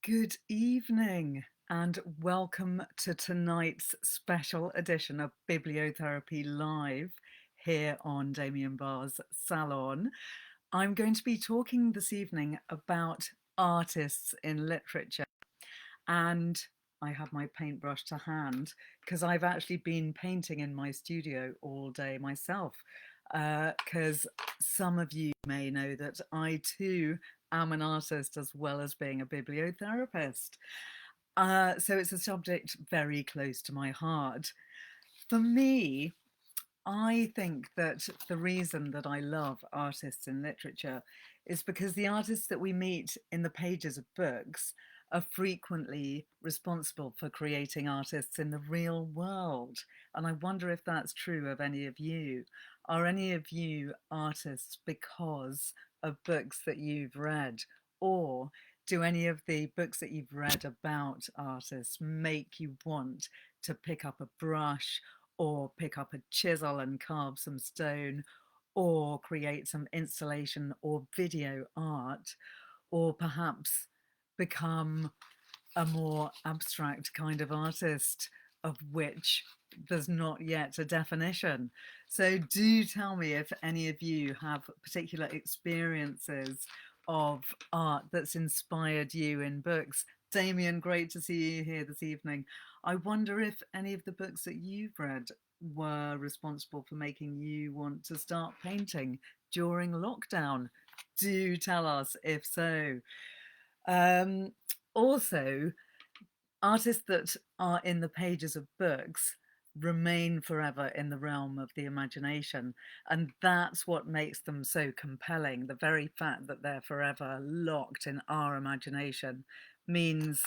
Good evening and welcome to tonight's special edition of Bibliotherapy Live here on Damien Barr's Salon. I'm going to be talking this evening about artists in literature, and I have my paintbrush to hand because I've actually been painting in my studio all day myself, because some of you may know that I too am an artist as well as being a bibliotherapist. So it's a subject very close to my heart. For me, I think that the reason that I love artists in literature is because the artists that we meet in the pages of books are frequently responsible for creating artists in the real world. And I wonder if that's true of any of you. Are any of you artists because of books that you've read? Or do any of the books that you've read about artists make you want to pick up a brush or pick up a chisel and carve some stone, or create some installation or video art, or perhaps become a more abstract kind of artist of which there's not yet a definition? So do tell me if any of you have particular experiences of art that's inspired you in books. Damien, great to see you here this evening. I wonder if any of the books that you've read were responsible for making you want to start painting during lockdown. Do tell us if so. Also, artists that are in the pages of books remain forever in the realm of the imagination, and that's what makes them so compelling. The very fact that they're forever locked in our imagination means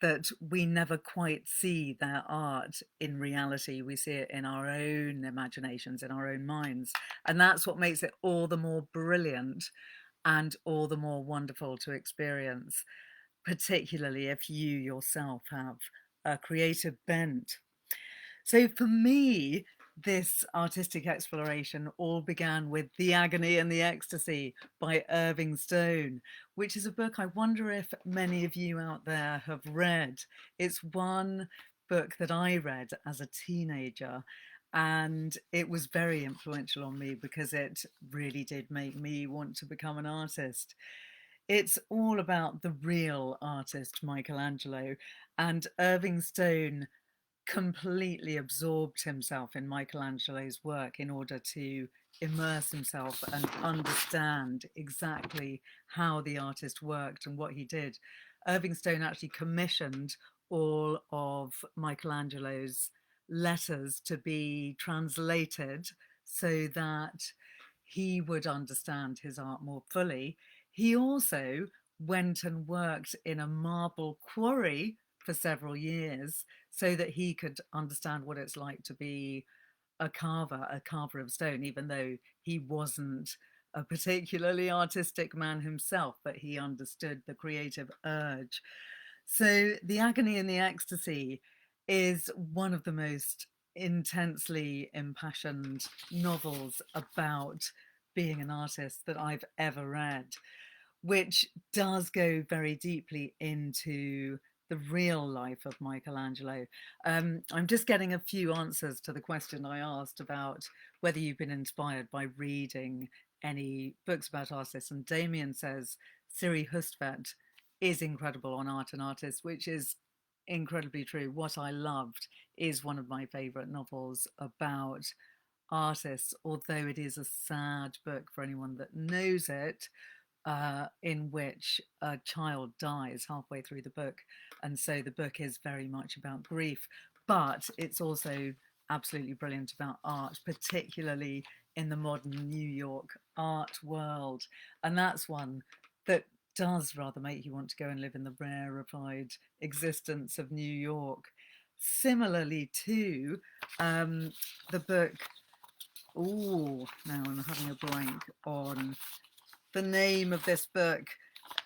that we never quite see their art in reality. We see it in our own imaginations, in our own minds, and that's what makes it all the more brilliant and all the more wonderful to experience, particularly if you yourself have a creative bent. So for me, this artistic exploration all began with The Agony and the Ecstasy by Irving Stone, which is a book I wonder if many of you out there have read. It's one book that I read as a teenager, and it was very influential on me because it really did make me want to become an artist. It's all about the real artist Michelangelo, and Irving Stone completely absorbed himself in Michelangelo's work in order to immerse himself and understand exactly how the artist worked and what he did. Irving Stone actually commissioned all of Michelangelo's letters to be translated so that he would understand his art more fully. He also went and worked in a marble quarry for several years so that he could understand what it's like to be a carver of stone, even though he wasn't a particularly artistic man himself, but he understood the creative urge. So The Agony and the Ecstasy is one of the most intensely impassioned novels about being an artist that I've ever read, which does go very deeply into the real life of Michelangelo. I'm just getting a few answers to the question I asked about whether you've been inspired by reading any books about artists. And Damien says Siri Hustvedt is incredible on art and artists, which is incredibly true. What I Loved is one of my favourite novels about artists, although it is a sad book for anyone that knows it, in which a child dies halfway through the book. And so the book is very much about grief, but it's also absolutely brilliant about art, particularly in the modern New York art world. And that's one that does rather make you want to go and live in the rarefied existence of New York. Similarly to the book, oh, now I'm having a blank on the name of this book,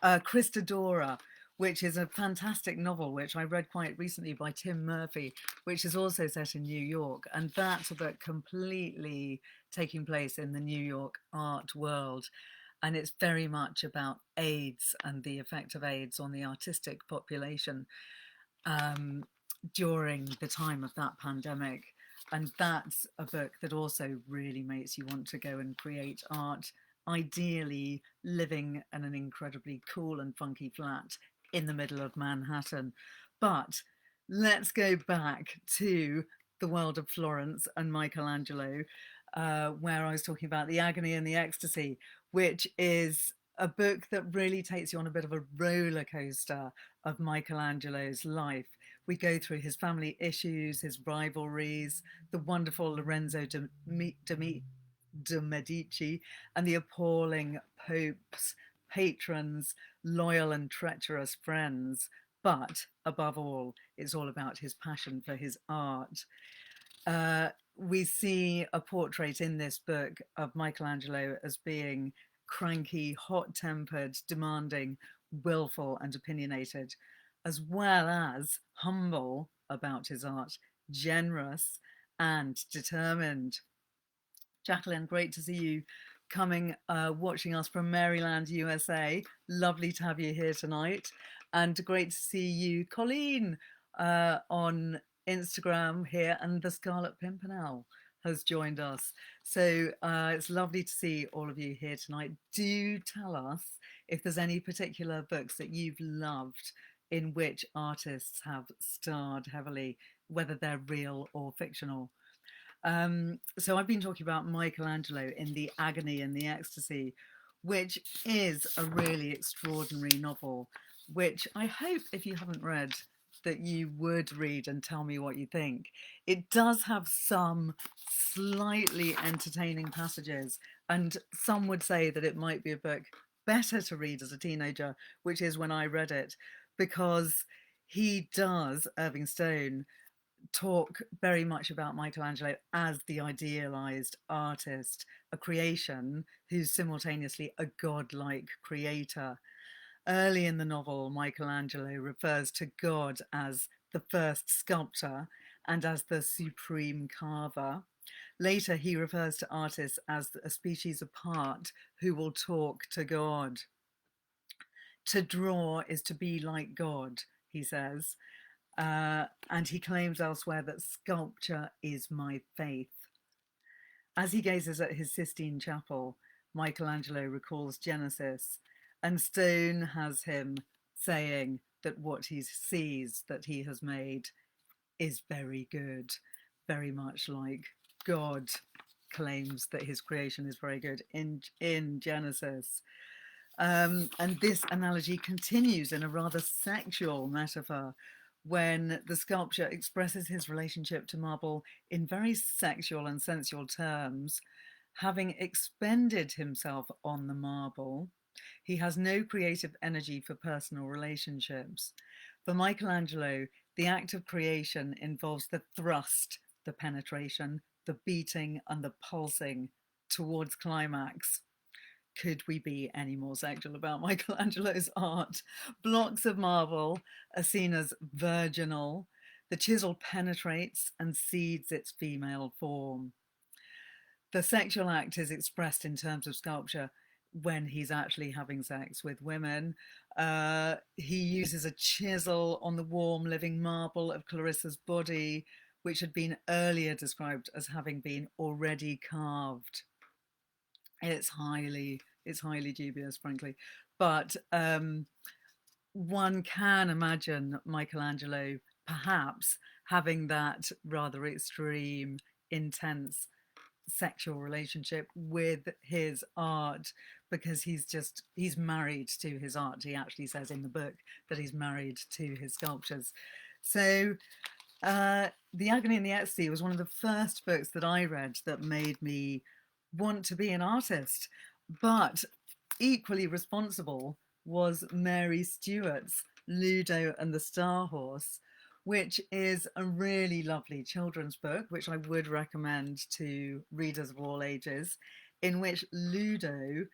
Christadora, which is a fantastic novel which I read quite recently by Tim Murphy, which is also set in New York. And that's a book completely taking place in the New York art world. And it's very much about AIDS and the effect of AIDS on the artistic population during the time of that pandemic. And that's a book that also really makes you want to go and create art, ideally living in an incredibly cool and funky flat in the middle of Manhattan. But let's go back to the world of Florence and Michelangelo, where I was talking about the Agony and the Ecstasy, which is a book that really takes you on a bit of a roller coaster of Michelangelo's life. We go through his family issues, his rivalries, the wonderful Lorenzo de Medici, and the appalling popes, patrons, loyal and treacherous friends. But above all, it's all about his passion for his art. We see a portrait in this book of Michelangelo as being cranky, hot-tempered, demanding, willful and opinionated, as well as humble about his art, generous and determined. Jacqueline, great to see you coming, watching us from Maryland, USA. Lovely to have you here tonight. And great to see you, Colleen, on Instagram here, and the Scarlet Pimpernel has joined us. So it's lovely to see all of you here tonight. Do tell us if there's any particular books that you've loved in which artists have starred heavily, whether they're real or fictional. So I've been talking about Michelangelo in The Agony and the Ecstasy, which is a really extraordinary novel, which I hope, if you haven't read, that you would read and tell me what you think. It does have some slightly entertaining passages, and some would say that it might be a book better to read as a teenager, which is when I read it, because he does, Irving Stone, talk very much about Michelangelo as the idealized artist, a creation who's simultaneously a godlike creator. Early in the novel, Michelangelo refers to God as the first sculptor and as the supreme carver. Later, he refers to artists as a species apart who will talk to God. To draw is to be like God, he says. And he claims elsewhere that sculpture is my faith. As he gazes at his Sistine Chapel, Michelangelo recalls Genesis, and Stone has him saying that what he sees that he has made is very good, very much like God claims that his creation is very good in Genesis. And this analogy continues in a rather sexual metaphor when the sculptor expresses his relationship to marble in very sexual and sensual terms. Having expended himself on the marble, he has no creative energy for personal relationships. For Michelangelo, the act of creation involves the thrust, the penetration, the beating, and the pulsing towards climax. Could we be any more sexual about Michelangelo's art? Blocks of marble are seen as virginal. The chisel penetrates and seeds its female form. The sexual act is expressed in terms of sculpture when he's actually having sex with women. He uses a chisel on the warm living marble of Clarissa's body, which had been earlier described as having been already carved. It's highly dubious, frankly, but one can imagine Michelangelo perhaps having that rather extreme, intense sexual relationship with his art, because he's married to his art. He actually says in the book that he's married to his sculptures. So The Agony and the Ecstasy was one of the first books that I read that made me want to be an artist. But equally responsible was Mary Stewart's Ludo and the Star Horse, which is a really lovely children's book, which I would recommend to readers of all ages, in which Ludo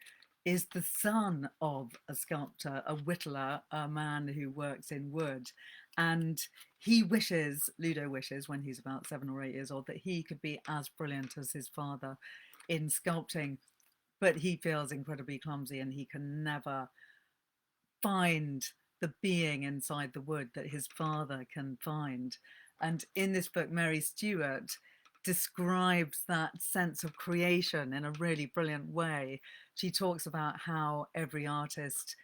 is the son of a sculptor, a whittler, a man who works in wood. And Ludo wishes, when he's about 7 or 8 years old, that he could be as brilliant as his father in sculpting. but he feels incredibly clumsy and he can never find the being inside the wood that his father can find. And in this book, Mary Stewart describes that sense of creation in a really brilliant way. She talks about how every artist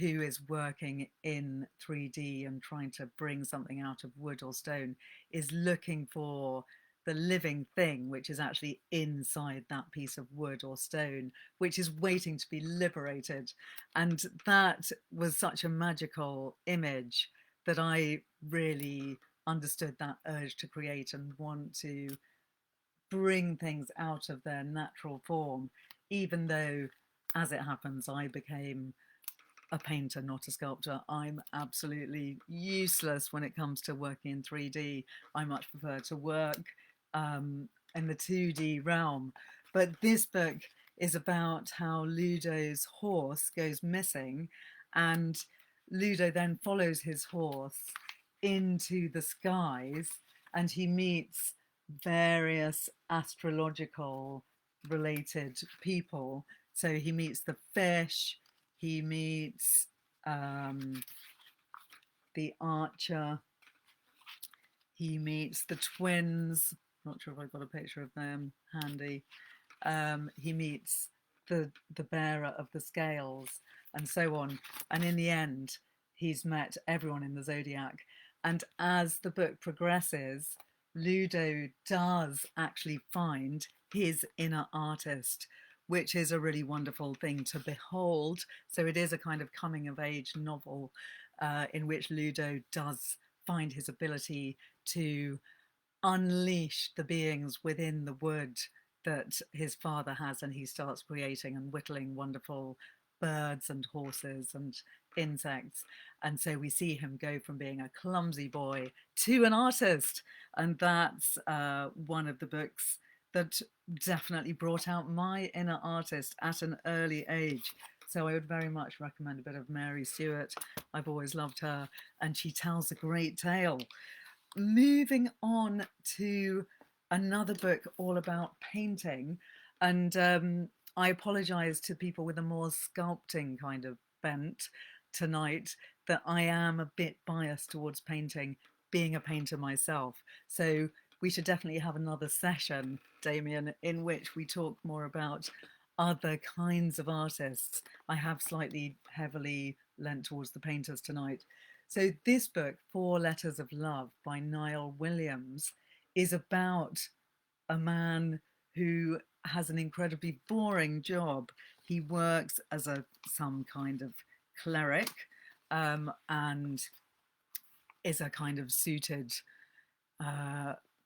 who is working in 3D and trying to bring something out of wood or stone is looking for the living thing, which is actually inside that piece of wood or stone, which is waiting to be liberated. And that was such a magical image that I really understood that urge to create and want to bring things out of their natural form, even though, as it happens, I became a painter, not a sculptor. I'm absolutely useless when it comes to working in 3D. I much prefer to work in the 2D realm. But this book is about how Ludo's horse goes missing, and Ludo then follows his horse into the skies, and he meets various astrological related people. So he meets the fish, he meets the archer, he meets the twins. Not sure if I've got a picture of them handy. He meets the bearer of the scales, and so on. And in the end, he's met everyone in the zodiac. And as the book progresses, Ludo does actually find his inner artist, which is a really wonderful thing to behold. So it is a kind of coming of age novel in which Ludo does find his ability to unleash the beings within the wood that his father has, and he starts creating and whittling wonderful birds and horses and insects. And so we see him go from being a clumsy boy to an artist, and that's one of the books that definitely brought out my inner artist at an early age. So I would very much recommend a bit of Mary Stewart. I've always loved her, and she tells a great tale. Moving on to another book all about painting, and I apologize to people with a more sculpting kind of bent tonight that I am a bit biased towards painting, being a painter myself. So we should definitely have another session, Damien, in which we talk more about other kinds of artists. I have slightly heavily lent towards the painters tonight. So this book, 4 Letters of Love by Niall Williams, is about a man who has an incredibly boring job. He works as some kind of cleric and is a kind of suited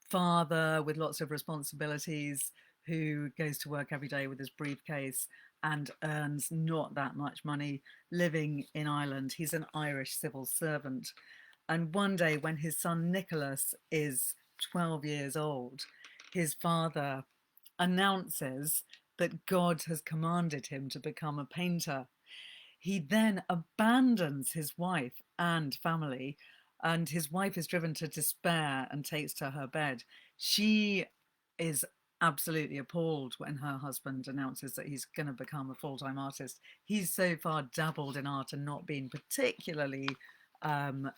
father with lots of responsibilities who goes to work every day with his briefcase and earns not that much money living in Ireland. He's an Irish civil servant. And one day when his son Nicholas is 12 years old, his father announces that God has commanded him to become a painter. He then abandons his wife and family, and his wife is driven to despair and takes to her bed. She is absolutely appalled when her husband announces that he's going to become a full-time artist. He's so far dabbled in art and not been particularly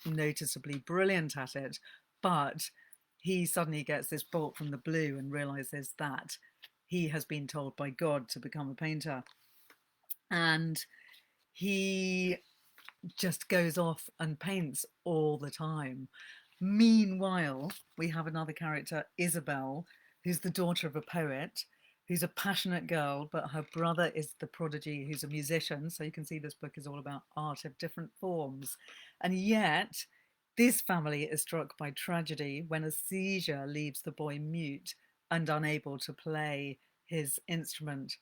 noticeably brilliant at it, but he suddenly gets this bolt from the blue and realizes that he has been told by God to become a painter. And he just goes off and paints all the time. Meanwhile, we have another character, Isabel, who's the daughter of a poet, who's a passionate girl, but her brother is the prodigy, who's a musician. So you can see this book is all about art of different forms. And yet, this family is struck by tragedy when a seizure leaves the boy mute and unable to play his instrument.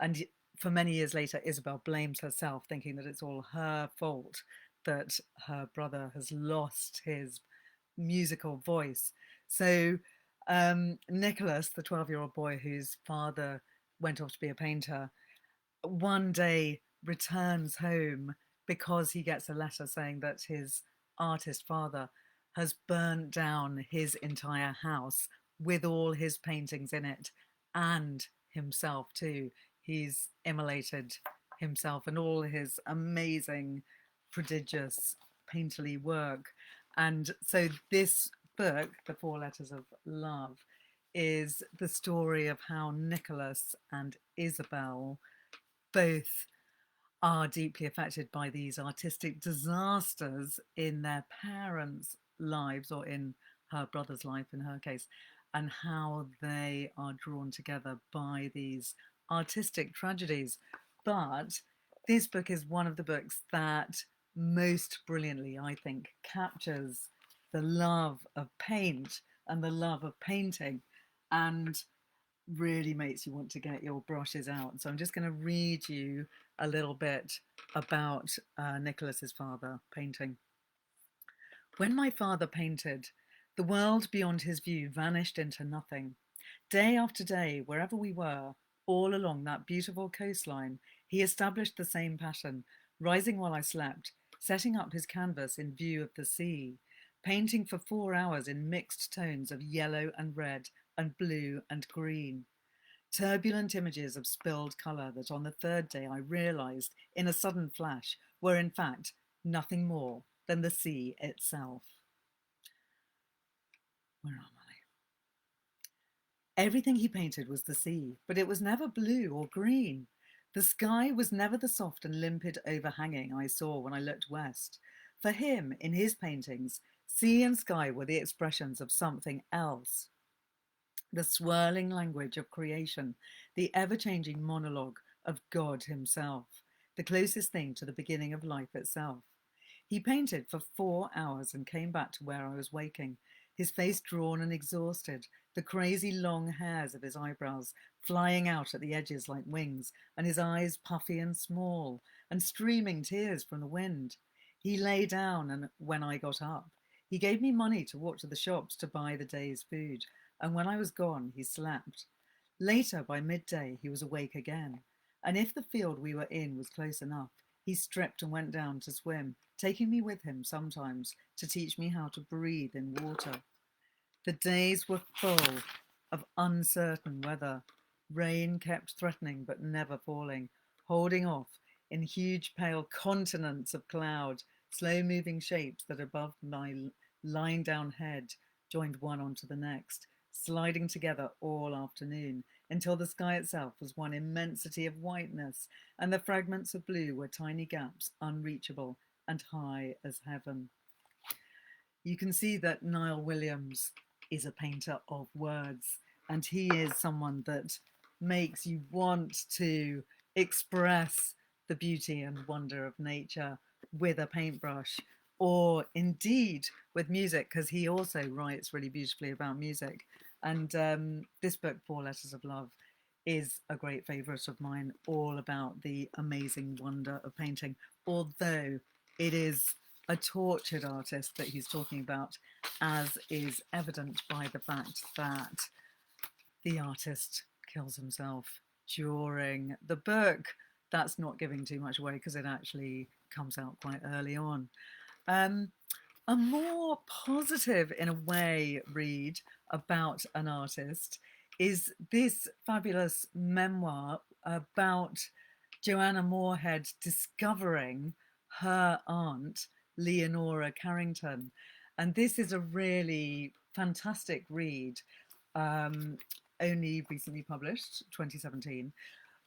And for many years later, Isabel blames herself, thinking that it's all her fault that her brother has lost his musical voice. So Nicholas, the 12-year-old boy whose father went off to be a painter, one day returns home because he gets a letter saying that his artist father has burnt down his entire house with all his paintings in it and himself too. he's immolated himself and all his amazing, prodigious, painterly work. And so this book, The Four Letters of Love, is the story of how Nicholas and Isabel both are deeply affected by these artistic disasters in their parents' lives, or in her brother's life in her case, and how they are drawn together by these artistic tragedies. But this book is one of the books that most brilliantly, I think, captures the love of paint and the love of painting, and really makes you want to get your brushes out. So I'm just going to read you a little bit about Nicholas's father painting. When my father painted, the world beyond his view vanished into nothing. Day after day, wherever we were, all along that beautiful coastline, he established the same pattern, rising while I slept, setting up his canvas in view of the sea, painting for 4 hours in mixed tones of yellow and red and blue and green. Turbulent images of spilled colour that on the third day I realised in a sudden flash were in fact nothing more than the sea itself. Where am I? Everything he painted was the sea, but it was never blue or green. The sky was never the soft and limpid overhanging I saw when I looked west. For him, in his paintings, sea and sky were the expressions of something else. The swirling language of creation, the ever-changing monologue of God himself, the closest thing to the beginning of life itself. He painted for 4 hours and came back to where I was waking, his face drawn and exhausted, the crazy long hairs of his eyebrows flying out at the edges like wings, and his eyes puffy and small, and streaming tears from the wind. He lay down, and when I got up, he gave me money to walk to the shops to buy the day's food, and when I was gone, he slept. Later, by midday, he was awake again, and if the field we were in was close enough, he stripped and went down to swim, taking me with him sometimes to teach me how to breathe in water. The days were full of uncertain weather. Rain kept threatening but never falling, holding off in huge pale continents of cloud, slow-moving shapes that above my lying down head joined one onto the next, sliding together all afternoon until the sky itself was one immensity of whiteness, and the fragments of blue were tiny gaps, unreachable and high as heaven. You can see that Niall Williams is a painter of words, and he is someone that makes you want to express the beauty and wonder of nature with a paintbrush, or indeed with music, because he also writes really beautifully about music. And this book, Four Letters of Love, is a great favourite of mine, all about the amazing wonder of painting, although it is a tortured artist that he's talking about, as is evident by the fact that the artist kills himself during the book. That's not giving too much away because it actually comes out quite early on. A more positive, in a way, read about an artist is this fabulous memoir about Joanna Morehead discovering her aunt, Leonora Carrington. And this is a really fantastic read, only recently published, 2017,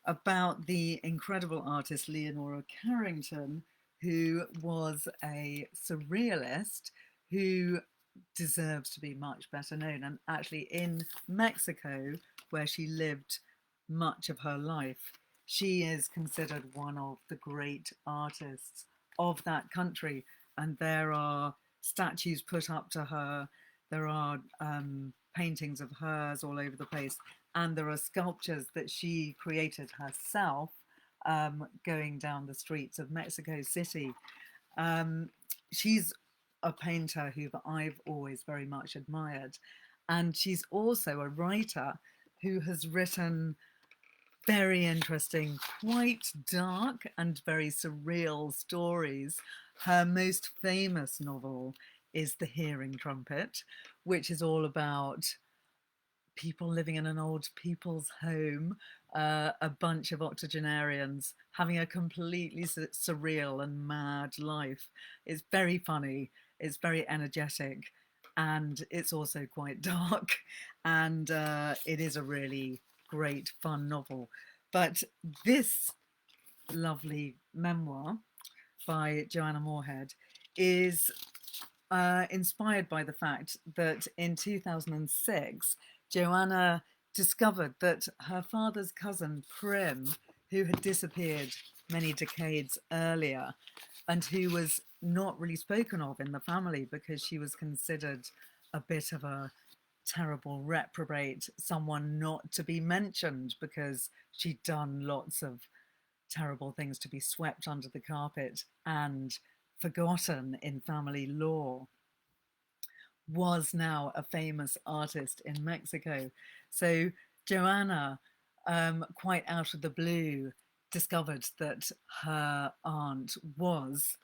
about the incredible artist Leonora Carrington, who was a surrealist who deserves to be much better known. And actually in Mexico, where she lived much of her life, she is considered one of the great artists of that country. And there are statues put up to her. There are paintings of hers all over the place. And there are sculptures that she created herself going down the streets of Mexico City. She's a painter who I've always very much admired. And she's also a writer who has written very interesting, quite dark and very surreal stories. Her most famous novel is The Hearing Trumpet, which is all about people living in an old people's home a bunch of octogenarians having a completely surreal and mad life. It's very funny, it's very energetic, and it's also quite dark. And it is a really great, fun novel. But this lovely memoir by Joanna Morehead is inspired by the fact that in 2006, Joanna discovered that her father's cousin, Prim, who had disappeared many decades earlier and who was not really spoken of in the family because she was considered a bit of a terrible reprobate, someone not to be mentioned because she'd done lots of terrible things to be swept under the carpet and forgotten in family law, was now a famous artist in Mexico. So Joanna, quite out of the blue, discovered that her aunt was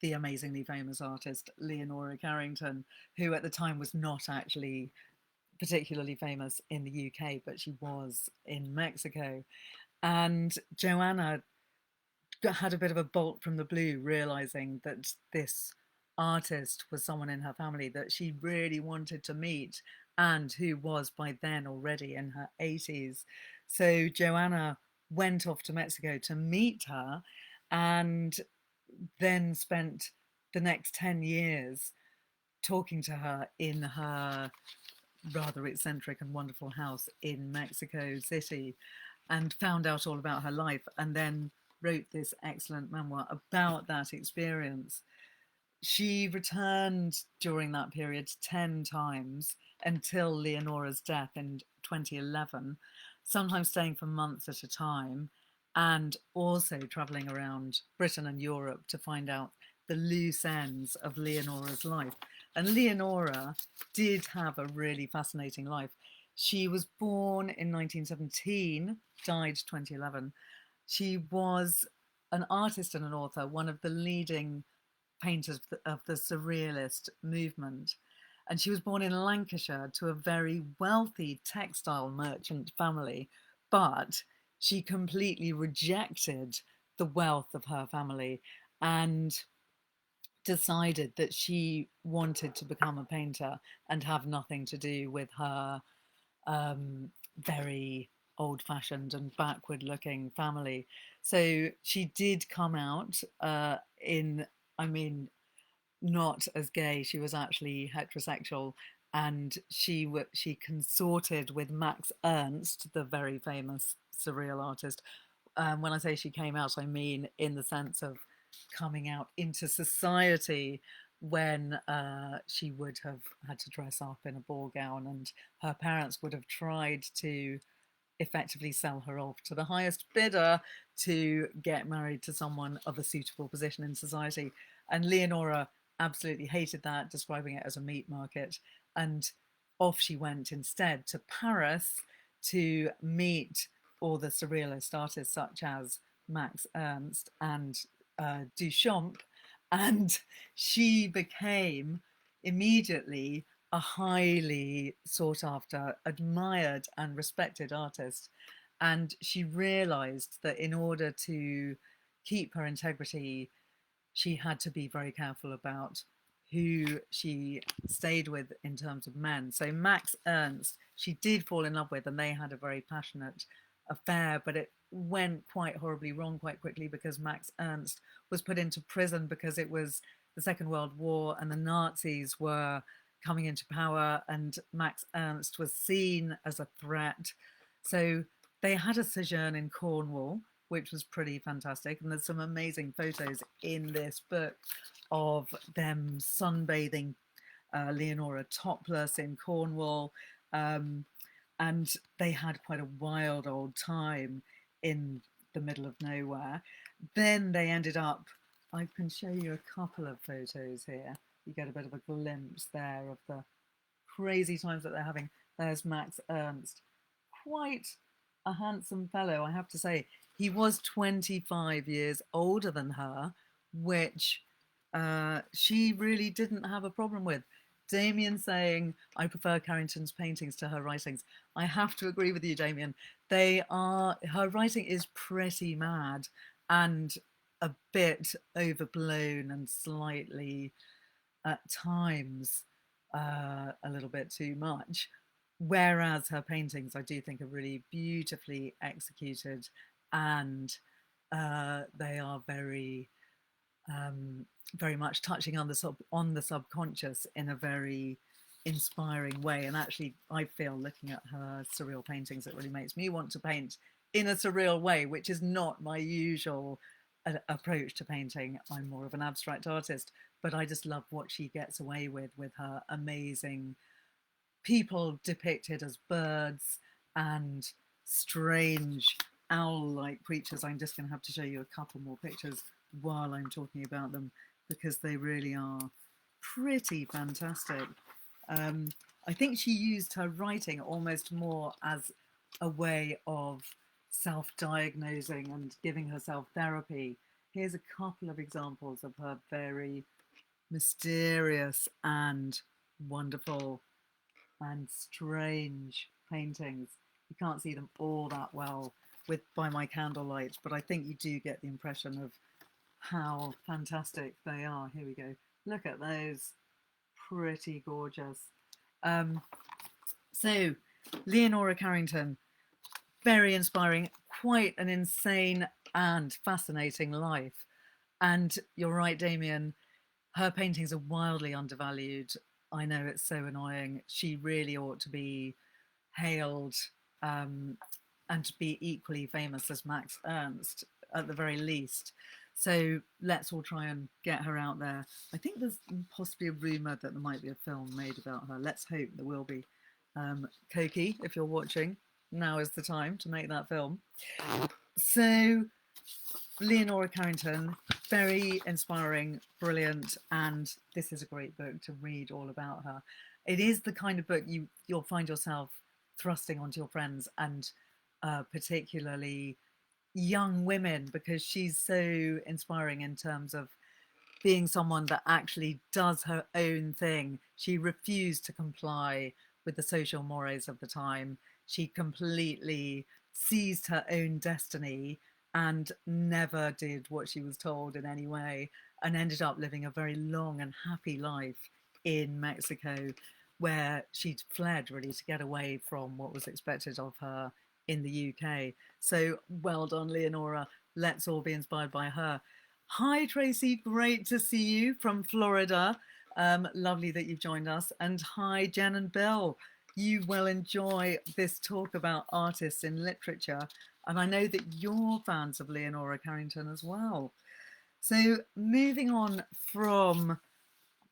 the amazingly famous artist Leonora Carrington, who at the time was not actually particularly famous in the UK, but she was in Mexico. And Joanna had a bit of a bolt from the blue, realizing that this artist was someone in her family that she really wanted to meet and who was by then already in her 80s. So Joanna went off to Mexico to meet her and then spent the next 10 years talking to her in her rather eccentric and wonderful house in Mexico City, and found out all about her life, and then wrote this excellent memoir about that experience. She returned during that period 10 times until Leonora's death in 2011, sometimes staying for months at a time, and also travelling around Britain and Europe to find out the loose ends of Leonora's life. And Leonora did have a really fascinating life. She was born in 1917, died 2011. She was an artist and an author, one of the leading painters of the Surrealist movement. And she was born in Lancashire to a very wealthy textile merchant family, but she completely rejected the wealth of her family and decided that she wanted to become a painter and have nothing to do with her very old-fashioned and backward-looking family. So she did come out I mean, not as gay. She was actually heterosexual, and she consorted with Max Ernst, the very famous surreal artist. When I say she came out, I mean in the sense of coming out into society when she would have had to dress up in a ball gown, and her parents would have tried to effectively sell her off to the highest bidder to get married to someone of a suitable position in society. And Leonora absolutely hated that, describing it as a meat market. And off she went instead to Paris to meet all the surrealist artists such as Max Ernst and Duchamp. And she became immediately a highly sought after, admired, and respected artist. And she realized that in order to keep her integrity, she had to be very careful about who she stayed with in terms of men. So Max Ernst, she did fall in love with, and they had a very passionate affair, but it went quite horribly wrong quite quickly because Max Ernst was put into prison because it was the Second World War and the Nazis were coming into power, and Max Ernst was seen as a threat. So they had a sojourn in Cornwall, which was pretty fantastic. And there's some amazing photos in this book of them sunbathing, Leonora topless in Cornwall. And they had quite a wild old time in the middle of nowhere. Then they ended up, I can show you a couple of photos here. You get a bit of a glimpse there of the crazy times that they're having. There's Max Ernst, quite a handsome fellow, I have to say. He was 25 years older than her, which she really didn't have a problem with. Damien saying, I prefer Carrington's paintings to her writings. I have to agree with you, Damien. Her writing is pretty mad and a bit overblown and slightly, at times, a little bit too much. Whereas her paintings, I do think, are really beautifully executed, and they are very much touching on the subconscious in a very inspiring way. And actually, I feel, looking at her surreal paintings, it really makes me want to paint in a surreal way, which is not my usual approach to painting. I'm more of an abstract artist, but I just love what she gets away with her amazing people depicted as birds and strange owl-like creatures. I'm just going to have to show you a couple more pictures while I'm talking about them, because they really are pretty fantastic. I think she used her writing almost more as a way of self-diagnosing and giving herself therapy. Here's a couple of examples of her very mysterious and wonderful and strange paintings. You can't see them all that well by my candlelight, but I think you do get the impression of how fantastic they are. Here we go. Look at those. Pretty gorgeous. So, Leonora Carrington, very inspiring, quite an insane and fascinating life. And you're right, Damien, her paintings are wildly undervalued. I know, it's so annoying. She really ought to be hailed and to be equally famous as Max Ernst, at the very least. So let's all try and get her out there. I think there's possibly a rumour that there might be a film made about her. Let's hope there will be. Koki, if you're watching, now is the time to make that film. So Leonora Carrington, very inspiring, brilliant, and this is a great book to read all about her. It is the kind of book you'll find yourself thrusting onto your friends, and particularly young women, because she's so inspiring in terms of being someone that actually does her own thing. She refused to comply with the social mores of the time. She completely seized her own destiny and never did what she was told in any way, and ended up living a very long and happy life in Mexico, where she'd fled really to get away from what was expected of her in the UK. So well done, Leonora. Let's all be inspired by her. Hi, Tracy. Great to see you from Florida. Lovely that you've joined us. And hi, Jen and Bill. You will enjoy this talk about artists in literature. And I know that you're fans of Leonora Carrington as well. So moving on from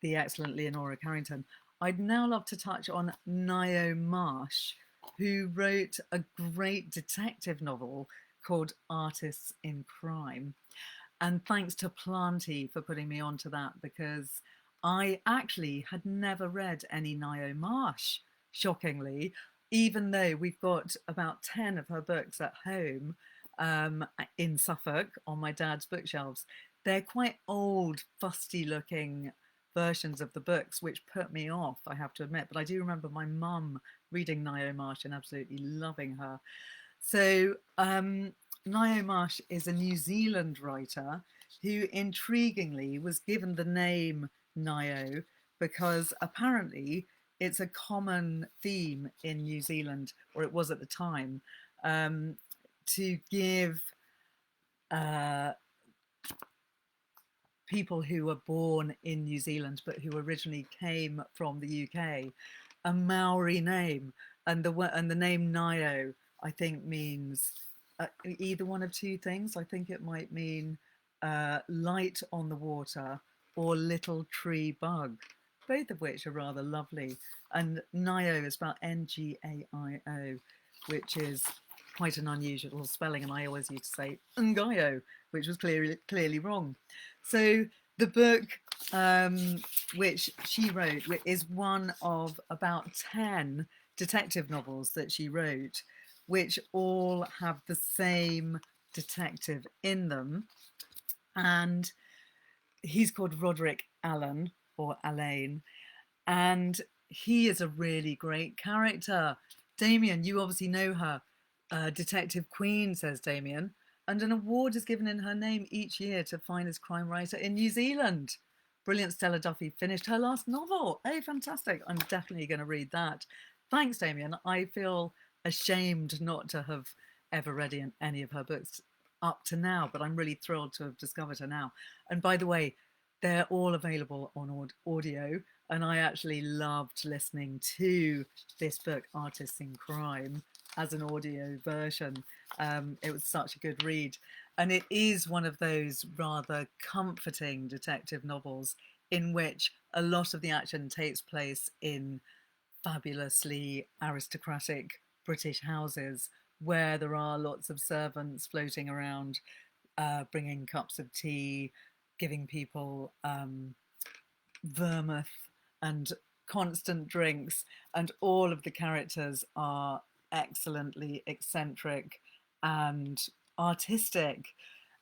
the excellent Leonora Carrington, I'd now love to touch on Niall Marsh, who wrote a great detective novel called Artists in Crime. And thanks to Planty for putting me onto that, because I actually had never read any Niall Marsh, shockingly, even though we've got about 10 of her books at home in Suffolk on my dad's bookshelves. They're quite old, fusty looking versions of the books, which put me off, I have to admit. But I do remember my mum reading Niall Marsh and absolutely loving her. So Niall Marsh is a New Zealand writer who intriguingly was given the name Niall because apparently it's a common theme in New Zealand, or it was at the time, to give people who were born in New Zealand but who originally came from the UK a Maori name, and the name Niall, I think, means either one of two things. I think it might mean light on the water or little tree bug, both of which are rather lovely. And Nio is spelled Ngaio, which is quite an unusual spelling, and I always used to say Ngaio, which was clearly wrong. So the book which she wrote is one of about 10 detective novels that she wrote, which all have the same detective in them. And he's called Roderick Allen, or Alain, And he is a really great character. Damien, you obviously know her. Detective Queen, says Damien, and an award is given in her name each year to finest crime writer in New Zealand. Brilliant. Stella Duffy finished her last novel. Oh, fantastic. I'm definitely going to read that. Thanks, Damien. I feel ashamed not to have ever read any of her books up to now, but I'm really thrilled to have discovered her now. And by the way, they're all available on audio, and I actually loved listening to this book, Artists in Crime, as an audio version. It was such a good read. And it is one of those rather comforting detective novels in which a lot of the action takes place in fabulously aristocratic British houses where there are lots of servants floating around, bringing cups of tea, giving people vermouth and constant drinks, and all of the characters are excellently eccentric and artistic.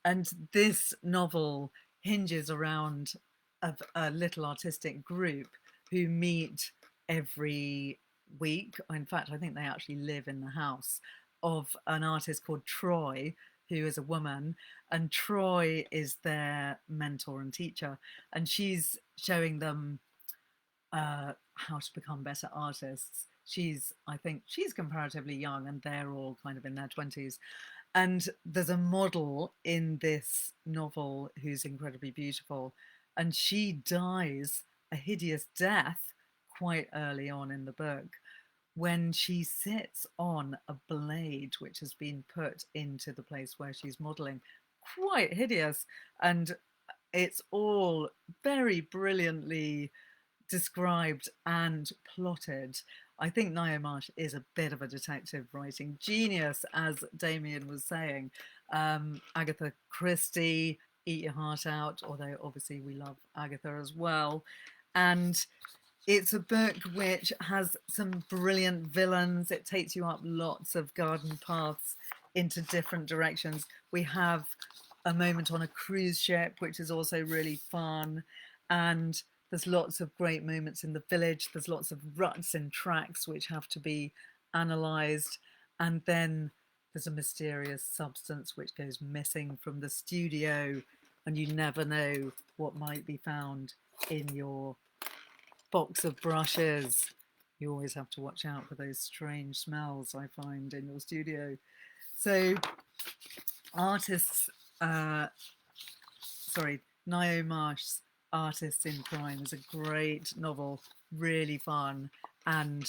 And this novel hinges around a little artistic group who meet every week. In fact, I think they actually live in the house of an artist called Troy, who is a woman, and Troy is their mentor and teacher, and she's showing them how to become better artists. I think she's comparatively young, and they're all kind of in their 20s. And there's a model in this novel who's incredibly beautiful, and she dies a hideous death quite early on in the book when she sits on a blade which has been put into the place where she's modeling. Quite hideous. And it's all very brilliantly described and plotted. I think Niall Marsh is a bit of a detective writing genius, as Damien was saying. Agatha Christie, Eat Your Heart Out, although obviously we love Agatha as well. And it's a book which has some brilliant villains. It takes you up lots of garden paths into different directions. We have a moment on a cruise ship, which is also really fun. And there's lots of great moments in the village. There's lots of ruts in tracks which have to be analysed. And then there's a mysterious substance which goes missing from the studio, and you never know what might be found in your box of brushes. You always have to watch out for those strange smells I find in your studio. So Niall Marsh's Artists in Crime is a great novel, really fun. And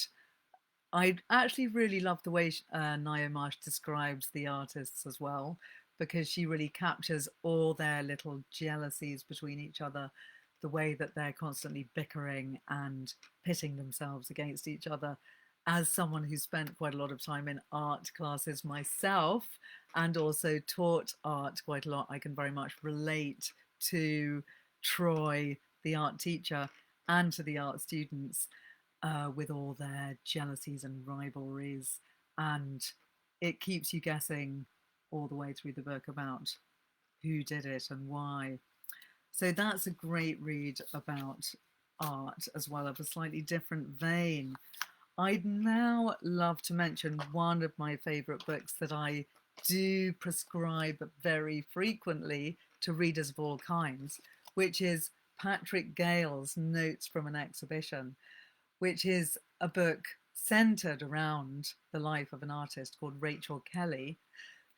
I actually really love the way Niall Marsh describes the artists as well, because she really captures all their little jealousies between each other, the way that they're constantly bickering and pitting themselves against each other. As someone who spent quite a lot of time in art classes myself and also taught art quite a lot, I can very much relate to Troy, the art teacher, and to the art students with all their jealousies and rivalries. And it keeps you guessing all the way through the book about who did it and why. So that's a great read about art as well, of a slightly different vein. I'd now love to mention one of my favourite books that I do prescribe very frequently to readers of all kinds, which is Patrick Gale's Notes from an Exhibition, which is a book centred around the life of an artist called Rachel Kelly,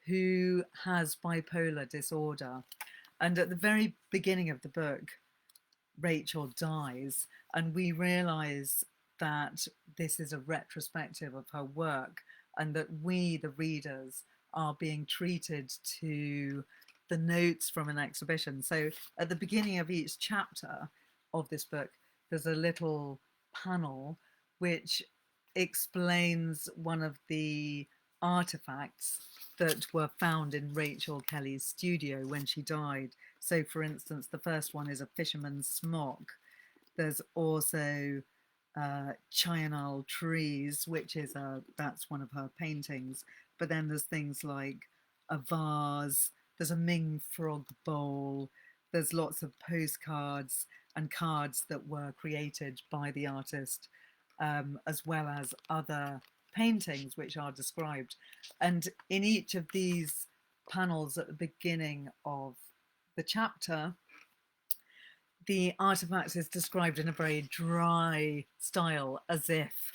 who has bipolar disorder. And at the very beginning of the book, Rachel dies, and we realise that this is a retrospective of her work, and that we, the readers, are being treated to the notes from an exhibition. So at the beginning of each chapter of this book, there's a little panel which explains one of the artifacts that were found in Rachel Kelly's studio when she died. So, for instance, the first one is a fisherman's smock. There's also Chianal trees, which is that's one of her paintings. But then there's things like a vase, there's a Ming frog bowl, there's lots of postcards, and cards that were created by the artist, as well as other paintings which are described. And in each of these panels at the beginning of the chapter, the artifact is described in a very dry style, as if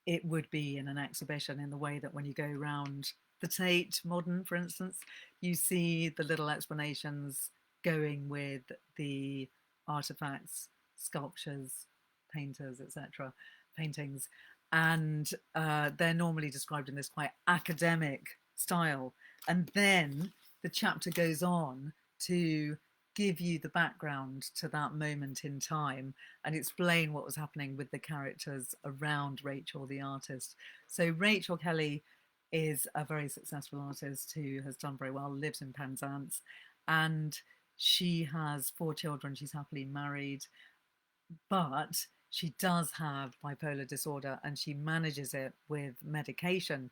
it would be in an exhibition, in the way that when you go around the Tate Modern, for instance, you see the little explanations going with the artifacts, sculptures, painters, etc., paintings. And they're normally described in this quite academic style. And then the chapter goes on to give you the background to that moment in time and explain what was happening with the characters around Rachel, the artist. So Rachel Kelly is a very successful artist who has done very well, lives in Penzance, and she has 4 children. She's happily married, but she does have bipolar disorder and she manages it with medication,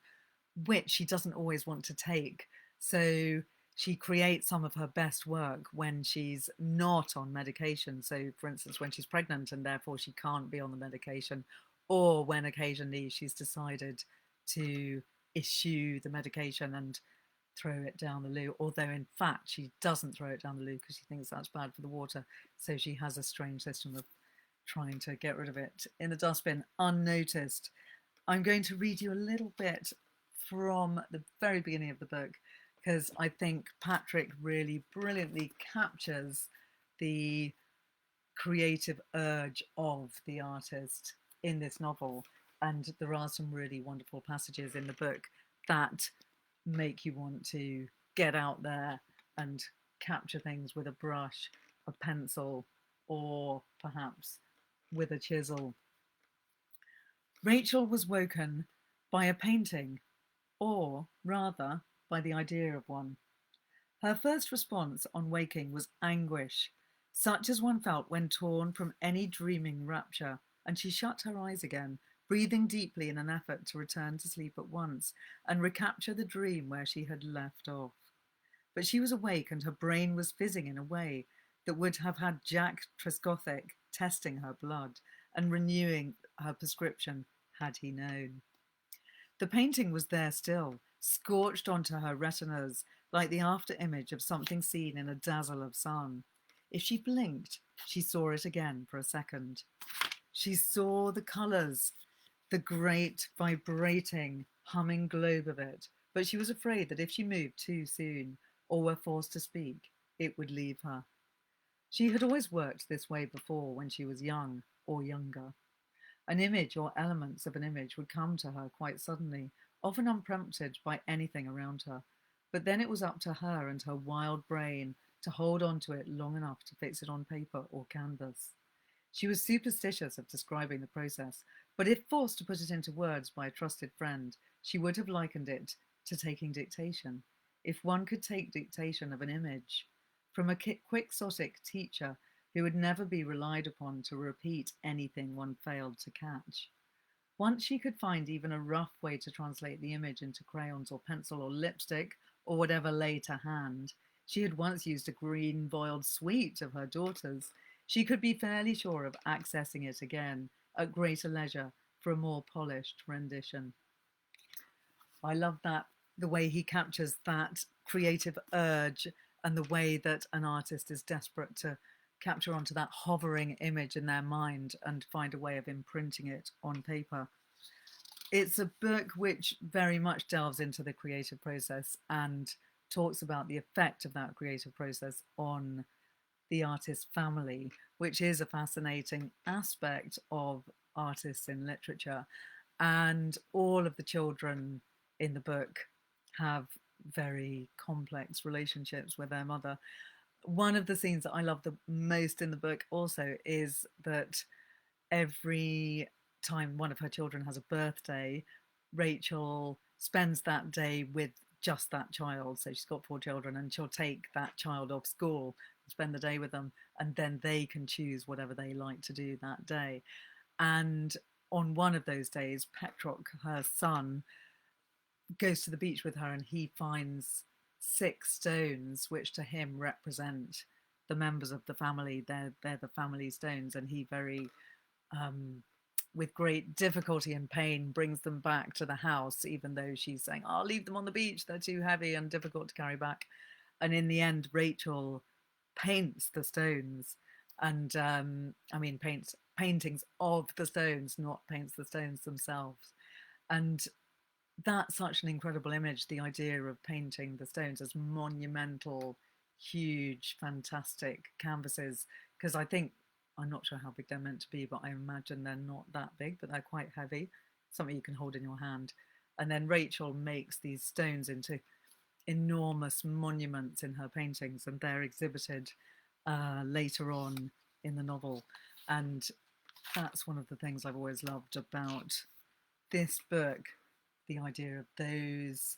which she doesn't always want to take. So she creates some of her best work when she's not on medication. So, for instance, when she's pregnant and therefore she can't be on the medication, or when occasionally she's decided to issue the medication and throw it down the loo, although in fact she doesn't throw it down the loo because she thinks that's bad for the water. So she has a strange system of trying to get rid of it in the dustbin unnoticed. I'm going to read you a little bit from the very beginning of the book, because I think Patrick really brilliantly captures the creative urge of the artist in this novel. And there are some really wonderful passages in the book that make you want to get out there and capture things with a brush, a pencil, or perhaps with a chisel. Rachel was woken by a painting, or rather by the idea of one. Her first response on waking was anguish, such as one felt when torn from any dreaming rapture, and she shut her eyes again, breathing deeply in an effort to return to sleep at once and recapture the dream where she had left off. But she was awake and her brain was fizzing in a way that would have had Jack Trescothick testing her blood and renewing her prescription had he known. The painting was there still, scorched onto her retinas like the after image of something seen in a dazzle of sun. If she blinked, she saw it again for a second. She saw the colours, the great vibrating humming globe of it, but she was afraid that if she moved too soon or were forced to speak, it would leave her. She had always worked this way before when she was young or younger. An image or elements of an image would come to her quite suddenly, often unprompted by anything around her. But then it was up to her and her wild brain to hold on to it long enough to fix it on paper or canvas. She was superstitious of describing the process, but if forced to put it into words by a trusted friend, she would have likened it to taking dictation. If one could take dictation of an image from a quixotic teacher who would never be relied upon to repeat anything one failed to catch. Once she could find even a rough way to translate the image into crayons or pencil or lipstick or whatever lay to hand. She had once used a green boiled sweet of her daughter's. She could be fairly sure of accessing it again at greater leisure for a more polished rendition. I love that, the way he captures that creative urge and the way that an artist is desperate to capture onto that hovering image in their mind and find a way of imprinting it on paper. It's a book which very much delves into the creative process and talks about the effect of that creative process on the artist's family, which is a fascinating aspect of artists in literature. And all of the children in the book have very complex relationships with their mother. One of the scenes that I love the most in the book also is that every time one of her children has a birthday, Rachel spends that day with just that child. So she's got 4 children and she'll take that child off school and spend the day with them, and then they can choose whatever they like to do that day. And on one of those days, Petrock, her son, goes to the beach with her and he finds 6 stones which to him represent the members of the family. They're the family stones, and he very with great difficulty and pain brings them back to the house, even though she's saying, "I'll leave them on the beach, they're too heavy and difficult to carry back." And in the end, Rachel paints the stones, and paints paintings of the stones, not paints the stones themselves. And that's such an incredible image, the idea of painting the stones as monumental, huge, fantastic canvases. Because I'm not sure how big they're meant to be, but I imagine they're not that big, but they're quite heavy, something you can hold in your hand. And then Rachel makes these stones into enormous monuments in her paintings, and they're exhibited later on in the novel. And that's one of the things I've always loved about this book, the idea of those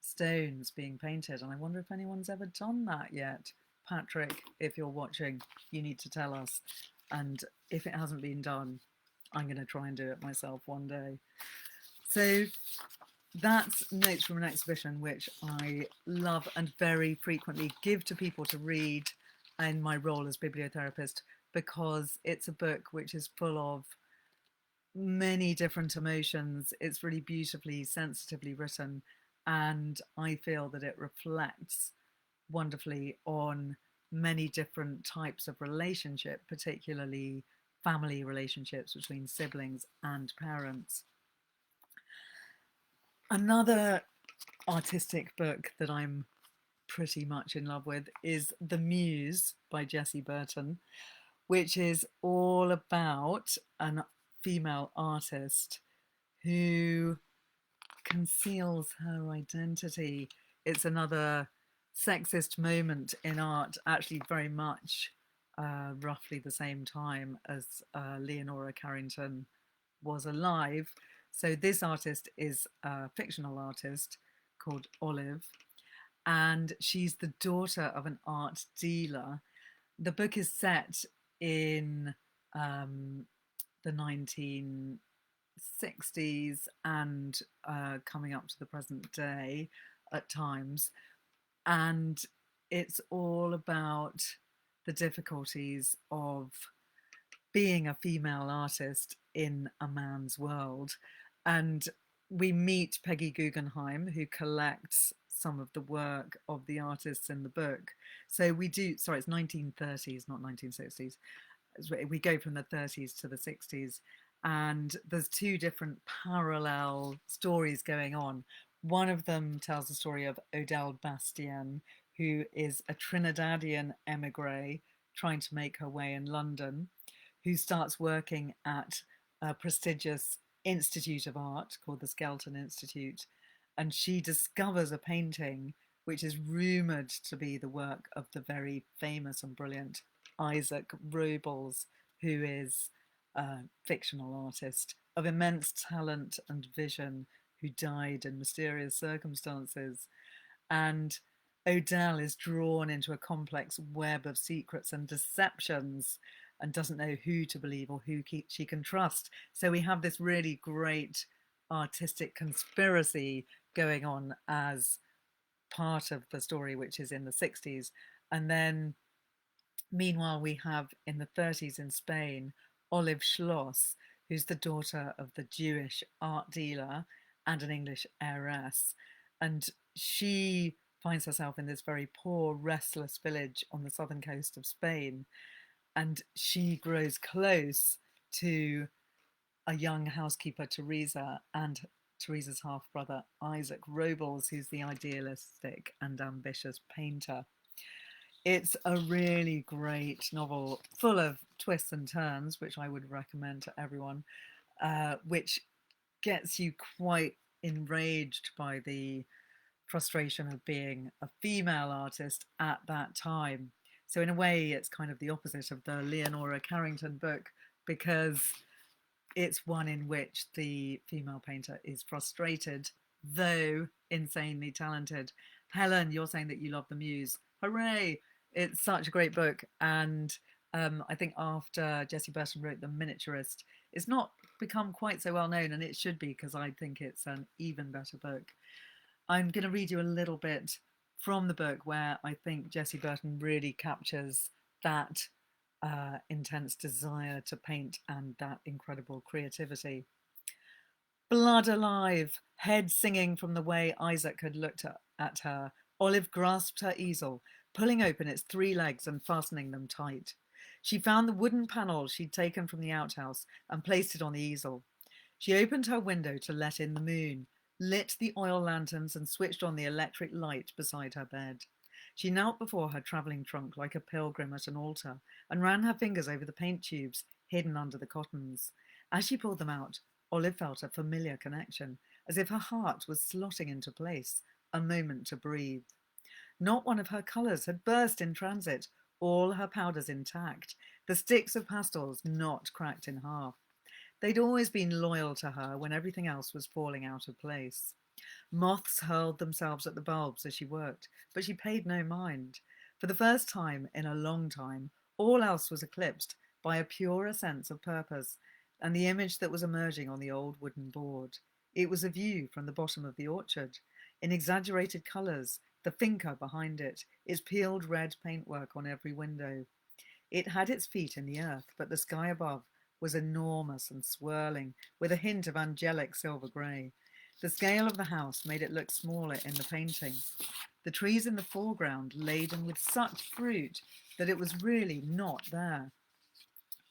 stones being painted. And I wonder if anyone's ever done that yet. Patrick, if you're watching, you need to tell us. And if it hasn't been done, I'm going to try and do it myself one day. So that's Notes from an Exhibition, which I love and very frequently give to people to read in my role as bibliotherapist, because it's a book which is full of many different emotions. It's really beautifully, sensitively written, and I feel that it reflects wonderfully on many different types of relationship, particularly family relationships between siblings and parents. Another artistic book that I'm pretty much in love with is The Muse by Jessie Burton, which is all about a female artist who conceals her identity. It's another sexist moment in art, actually very much roughly the same time as Leonora Carrington was alive. So this artist is a fictional artist called Olive, and she's the daughter of an art dealer. The book is set in the 1960s and coming up to the present day at times. And it's all about the difficulties of being a female artist in a man's world. And we meet Peggy Guggenheim, who collects some of the work of the artists in the book. So we do, sorry, it's 1930s, not 1960s. We go from the 30s to the 60s, and there's two different parallel stories going on. One of them tells the story of Odile Bastien, who is a Trinidadian emigre trying to make her way in London, who starts working at a prestigious institute of art called the Skelton Institute, and she discovers a painting which is rumoured to be the work of the very famous and brilliant Isaac Robles, who is a fictional artist of immense talent and vision, who died in mysterious circumstances. And Odile is drawn into a complex web of secrets and deceptions and doesn't know who to believe or who she can trust. So we have this really great artistic conspiracy going on as part of the story, which is in the 60s. And then meanwhile, we have in the 30s in Spain, Olive Schloss, who's the daughter of the Jewish art dealer and an English heiress. And she finds herself in this very poor, restless village on the southern coast of Spain. And she grows close to a young housekeeper, Teresa, and Teresa's half-brother, Isaac Robles, who's the idealistic and ambitious painter. It's a really great novel, full of twists and turns, which I would recommend to everyone, which gets you quite enraged by the frustration of being a female artist at that time. So in a way, it's kind of the opposite of the Leonora Carrington book, because it's one in which the female painter is frustrated, though insanely talented. Helen, you're saying that you love The Muse. Hooray! It's such a great book. And I think after Jessie Burton wrote The Miniaturist, it's not become quite so well known, and it should be, because I think it's an even better book. I'm going to read you a little bit from the book where I think Jessie Burton really captures that intense desire to paint and that incredible creativity. Blood alive, head singing from the way Isaac had looked at her, Olive grasped her easel, pulling open its 3 legs and fastening them tight. She found the wooden panel she'd taken from the outhouse and placed it on the easel. She opened her window to let in the moon, lit the oil lanterns and switched on the electric light beside her bed. She knelt before her travelling trunk like a pilgrim at an altar and ran her fingers over the paint tubes hidden under the cottons. As she pulled them out, Olive felt a familiar connection, as if her heart was slotting into place, a moment to breathe. Not one of her colours had burst in transit, all her powders intact, the sticks of pastels not cracked in half. They'd always been loyal to her when everything else was falling out of place. Moths hurled themselves at the bulbs as she worked, but she paid no mind. For the first time in a long time, all else was eclipsed by a purer sense of purpose and the image that was emerging on the old wooden board. It was a view from the bottom of the orchard, in exaggerated colours, the finca behind it, its peeled red paintwork on every window. It had its feet in the earth, but the sky above was enormous and swirling, with a hint of angelic silver grey. The scale of the house made it look smaller in the painting. The trees in the foreground laden with such fruit that it was really not there.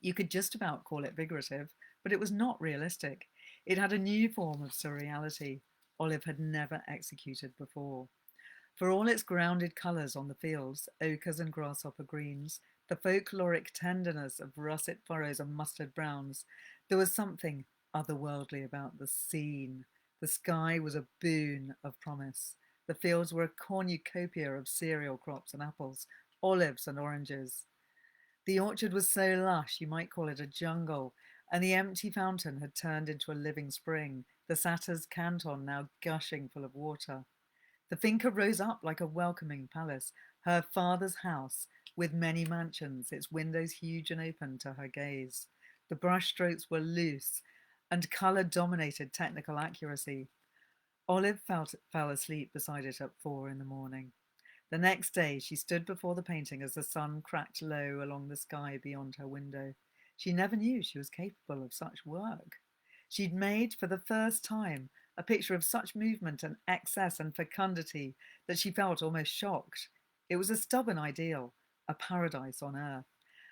You could just about call it figurative, but it was not realistic. It had a new form of surreality Olive had never executed before. For all its grounded colours on the fields, ochres and grasshopper greens, the folkloric tenderness of russet furrows and mustard browns, there was something otherworldly about the scene. The sky was a boon of promise. The fields were a cornucopia of cereal crops and apples, olives and oranges. The orchard was so lush you might call it a jungle, and the empty fountain had turned into a living spring, the satyr's canton now gushing full of water. The finca rose up like a welcoming palace, her father's house, with many mansions, its windows huge and open to her gaze. The brushstrokes were loose, and colour dominated technical accuracy. Olive fell asleep beside it at 4 in the morning. The next day she stood before the painting as the sun cracked low along the sky beyond her window. She never knew she was capable of such work. She'd made, for the first time, a picture of such movement and excess and fecundity that she felt almost shocked. It was a stubborn ideal, a paradise on earth.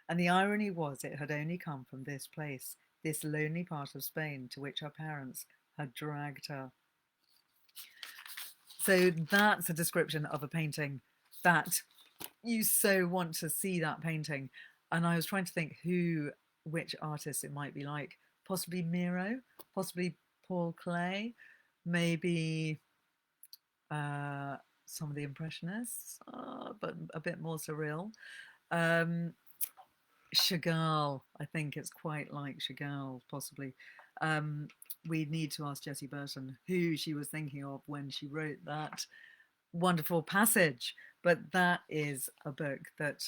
And the irony was it had only come from this place, this lonely part of Spain to which her parents had dragged her. So that's a description of a painting that you so want to see that painting. And I was trying to think which artist it might be like. Possibly Miro, possibly Paul Klee, maybe some of the Impressionists, but a bit more surreal. Chagall, I think it's quite like Chagall, possibly. We need to ask Jessie Burton who she was thinking of when she wrote that wonderful passage. But that is a book that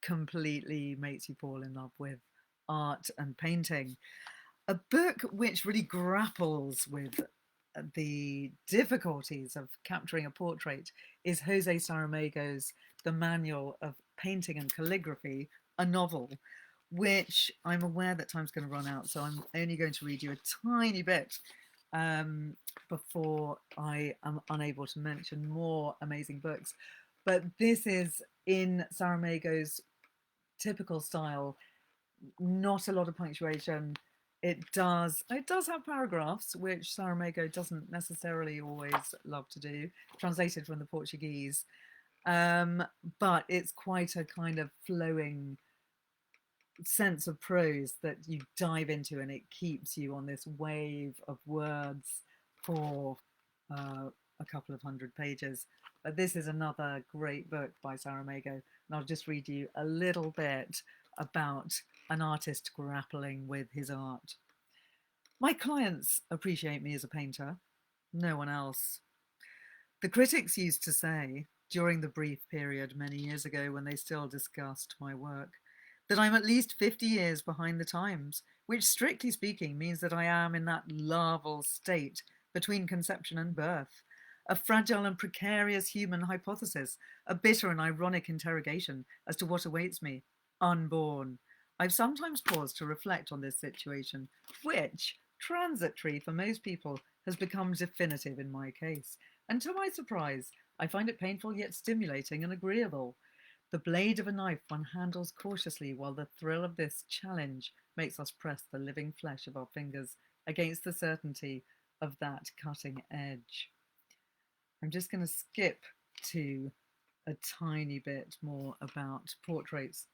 completely makes you fall in love with art and painting. A book which really grapples with the difficulties of capturing a portrait is Jose Saramago's The Manual of Painting and Calligraphy, a novel, which I'm aware that time's going to run out, so I'm only going to read you a tiny bit before I am unable to mention more amazing books. But this is in Saramago's typical style, not a lot of punctuation. It does have paragraphs, which Saramago doesn't necessarily always love to do, translated from the Portuguese. But it's quite a kind of flowing sense of prose that you dive into, and it keeps you on this wave of words for a couple of 100 pages. But this is another great book by Saramago, and I'll just read you a little bit about an artist grappling with his art. My clients appreciate me as a painter, no one else. The critics used to say, during the brief period many years ago when they still discussed my work, that I'm at least 50 years behind the times, which strictly speaking means that I am in that larval state between conception and birth. a fragile and precarious human hypothesis, a bitter and ironic interrogation as to what awaits me, unborn. I've sometimes paused to reflect on this situation, which, transitory for most people, has become definitive in my case. And to my surprise, I find it painful yet stimulating and agreeable. The blade of a knife one handles cautiously, while the thrill of this challenge makes us press the living flesh of our fingers against the certainty of that cutting edge. I'm just going to skip to a tiny bit more about portraits.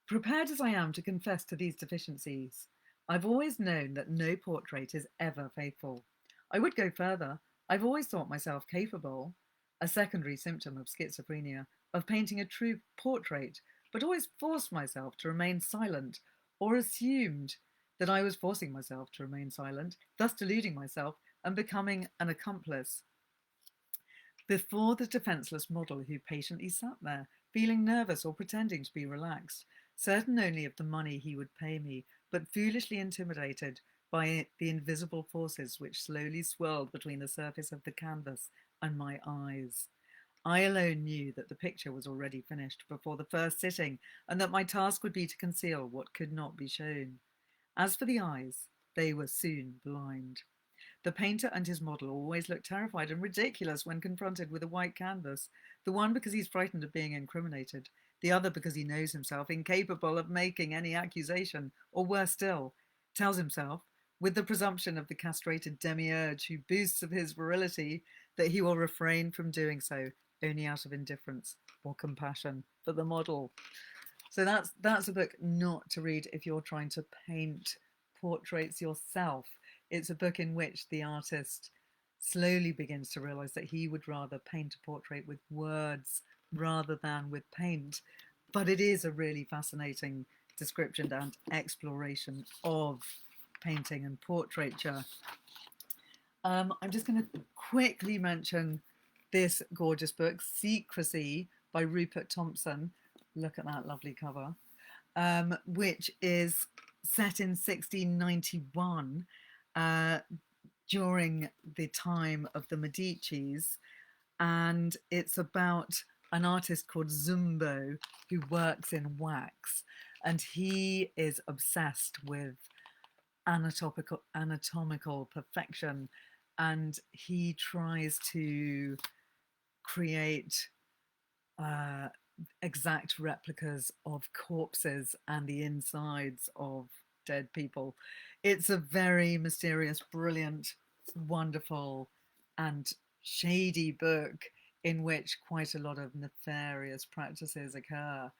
Prepared as I am to confess to these deficiencies, I've always known that no portrait is ever faithful. I would go further. I've always thought myself capable, a secondary symptom of schizophrenia, of painting a true portrait, but always forced myself to remain silent, or assumed that I was forcing myself to remain silent, thus deluding myself and becoming an accomplice. Before the defenceless model who patiently sat there, feeling nervous or pretending to be relaxed, certain only of the money he would pay me, but foolishly intimidated by the invisible forces which slowly swirled between the surface of the canvas and my eyes. I alone knew that the picture was already finished before the first sitting, and that my task would be to conceal what could not be shown. As for the eyes, they were soon blind. The painter and his model always look terrified and ridiculous when confronted with a white canvas, the one because he's frightened of being incriminated, the other because he knows himself incapable of making any accusation, or worse still, tells himself, with the presumption of the castrated demiurge who boasts of his virility, that he will refrain from doing so only out of indifference or compassion for the model. So that's a book not to read if you're trying to paint portraits yourself. It's a book in which the artist slowly begins to realize that he would rather paint a portrait with words rather than with paint. But it is a really fascinating description and exploration of painting and portraiture. I'm just going to quickly mention this gorgeous book, Secrecy by Rupert Thompson. Look at that lovely cover, which is set in 1691 during the time of the Medicis. And it's about an artist called Zumbo who works in wax. And he is obsessed with anatomical perfection. And he tries to create exact replicas of corpses and the insides of dead people. It's a very mysterious, brilliant, wonderful, and shady book in which quite a lot of nefarious practices occur.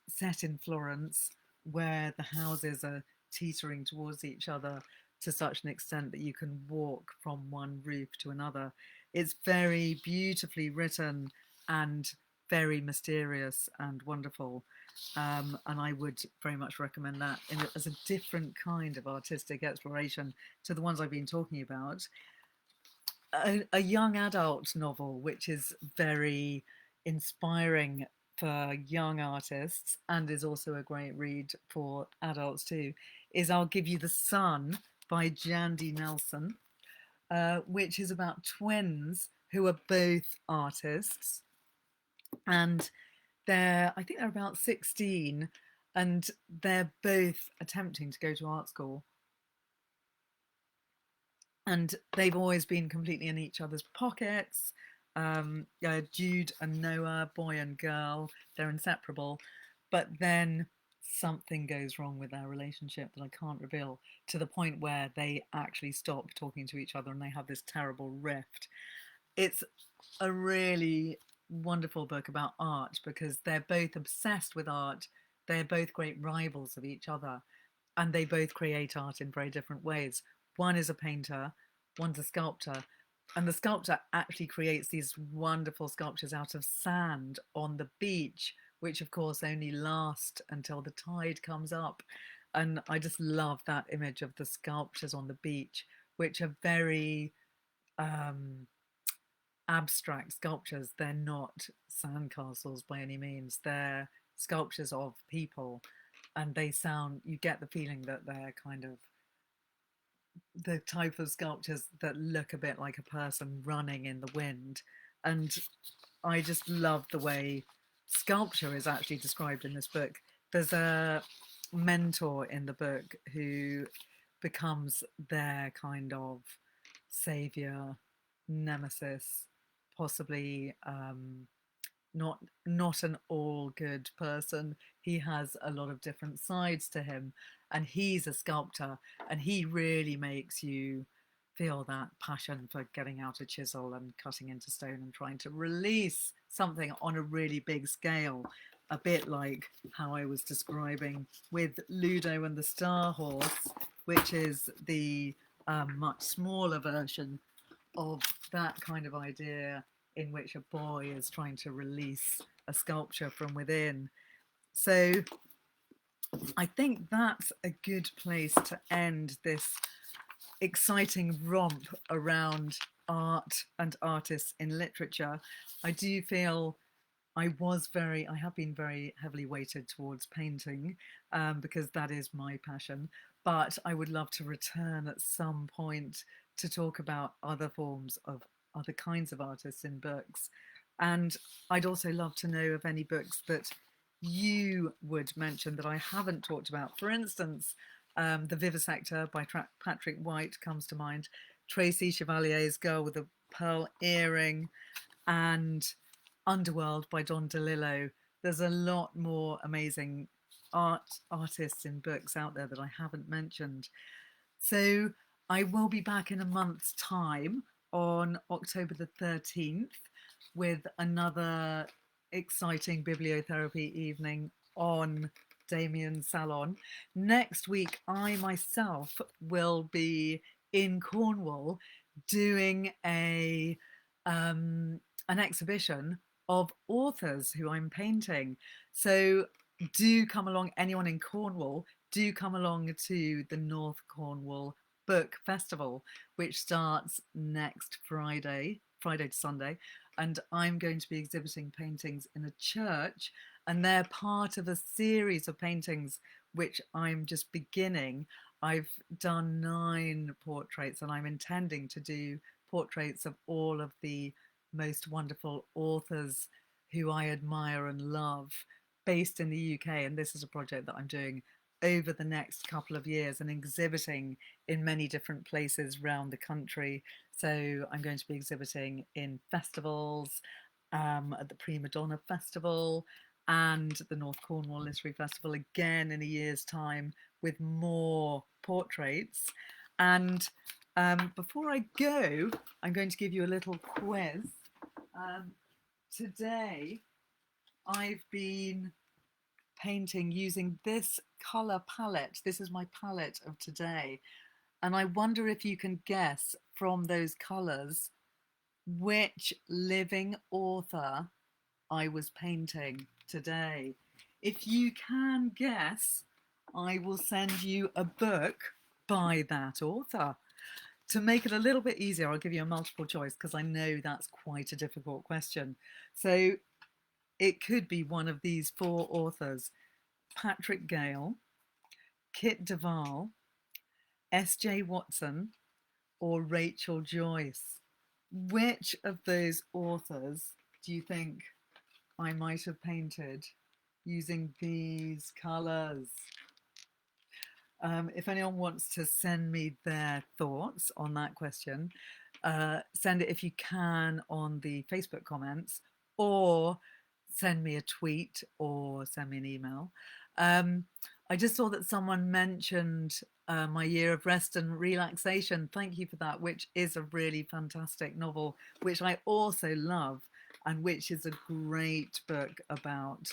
Set in Florence, where the houses are teetering towards each other to such an extent that you can walk from one roof to another. It's very beautifully written and very mysterious and wonderful. And I would very much recommend that as a different kind of artistic exploration to the ones I've been talking about. A young adult novel, which is very inspiring for young artists and is also a great read for adults too, is I'll Give You the Sun by Jandy Nelson, which is about twins who are both artists, and I think they're about 16, and they're both attempting to go to art school. And they've always been completely in each other's pockets. Jude and Noah, boy and girl, they're inseparable. But then something goes wrong with their relationship that I can't reveal, to the point where they actually stop talking to each other and they have this terrible rift. It's a really wonderful book about art because they're both obsessed with art. They're both great rivals of each other, and they both create art in very different ways. One is a painter, one's a sculptor, and the sculptor actually creates these wonderful sculptures out of sand on the beach, which of course only last until the tide comes up. And I just love that image of the sculptures on the beach, which are very abstract sculptures. They're not sandcastles by any means. They're sculptures of people, and you get the feeling that they're kind of the type of sculptures that look a bit like a person running in the wind. And I just love the way sculpture is actually described in this book. There's a mentor in the book who becomes their kind of savior, nemesis, possibly not an all good person. He has a lot of different sides to him, and he's a sculptor, and he really makes you feel that passion for getting out a chisel and cutting into stone and trying to release something on a really big scale, a bit like how I was describing with Ludo and the Star Horse, which is the much smaller version of that kind of idea in which a boy is trying to release a sculpture from within. So I think that's a good place to end this exciting romp around art and artists in literature. I do feel I have been very heavily weighted towards painting because that is my passion. But I would love to return at some point to talk about other forms of other kinds of artists in books. And I'd also love to know of any books that you would mention that I haven't talked about. For instance, The Vivisector by Patrick White comes to mind, Tracy Chevalier's Girl with a Pearl Earring, and Underworld by Don DeLillo. There's a lot more amazing artists in books out there that I haven't mentioned. So I will be back in a month's time on October the 13th with another exciting bibliotherapy evening on Damien's Salon. Next week, I myself will be in Cornwall doing an exhibition of authors who I'm painting. So do come along, anyone in Cornwall, do come along to the North Cornwall Book Festival, which starts next Friday to Sunday. And I'm going to be exhibiting paintings in a church, and they're part of a series of paintings which I'm just beginning. I've done 9 portraits, and I'm intending to do portraits of all of the most wonderful authors who I admire and love based in the UK. And this is a project that I'm doing over the next couple of years and exhibiting in many different places around the country. So I'm going to be exhibiting in festivals, at the Prima Donna Festival and the North Cornwall Literary Festival again in a year's time with more portraits. And before I go, I'm going to give you a little quiz. Today, I've been painting using this colour palette. This is my palette of today. And I wonder if you can guess from those colours which living author I was painting today. If you can guess, I will send you a book by that author. To make it a little bit easier, I'll give you a multiple choice because I know that's quite a difficult question. So it could be one of these 4 authors: Patrick Gale, Kit Duvall, S.J. Watson, or Rachel Joyce. Which of those authors do you think I might have painted using these colours? If anyone wants to send me their thoughts on that question, send it if you can on the Facebook comments, or send me a tweet or send me an email. I just saw that someone mentioned my year of rest and relaxation. Thank you for that, which is a really fantastic novel, which I also love, and which is a great book about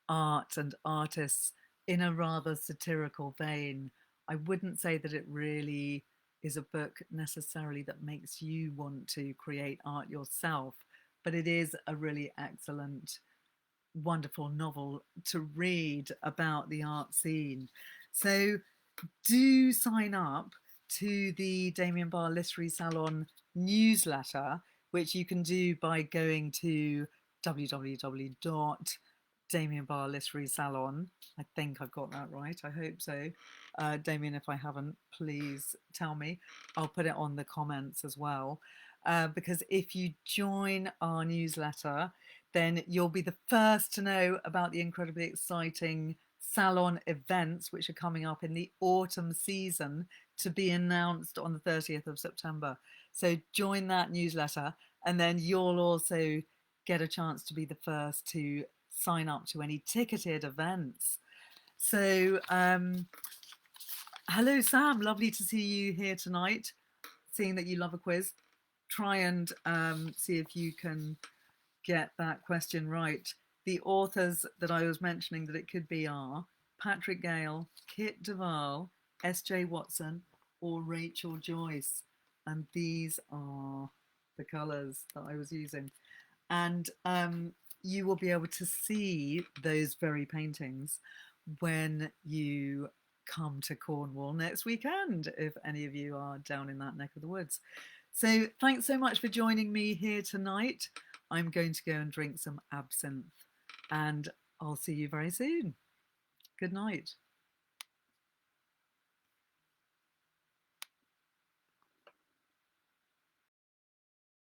art and artists in a rather satirical vein. I wouldn't say that it really is a book necessarily that makes you want to create art yourself, but it is a really excellent, wonderful novel to read about the art scene. So do sign up to the Damien Barr Literary Salon newsletter, which you can do by going to www Damien Bar Literary Salon. I think I've got that right. I hope so. Damien, if I haven't, please tell me. I'll put it on the comments as well. Because if you join our newsletter, then you'll be the first to know about the incredibly exciting salon events which are coming up in the autumn season, to be announced on the 30th of September. So join that newsletter, and then you'll also get a chance to be the first to sign up to any ticketed events. So hello Sam, lovely to see you here tonight. Seeing that you love a quiz, try and see if you can get that question right. The authors that I was mentioning that it could be are Patrick Gale, Kit Duvall, S.J. Watson, or Rachel Joyce. And these are the colours that I was using. And you will be able to see those very paintings when you come to Cornwall next weekend, if any of you are down in that neck of the woods. So thanks so much for joining me here tonight. I'm going to go and drink some absinthe, and I'll see you very soon. Good night.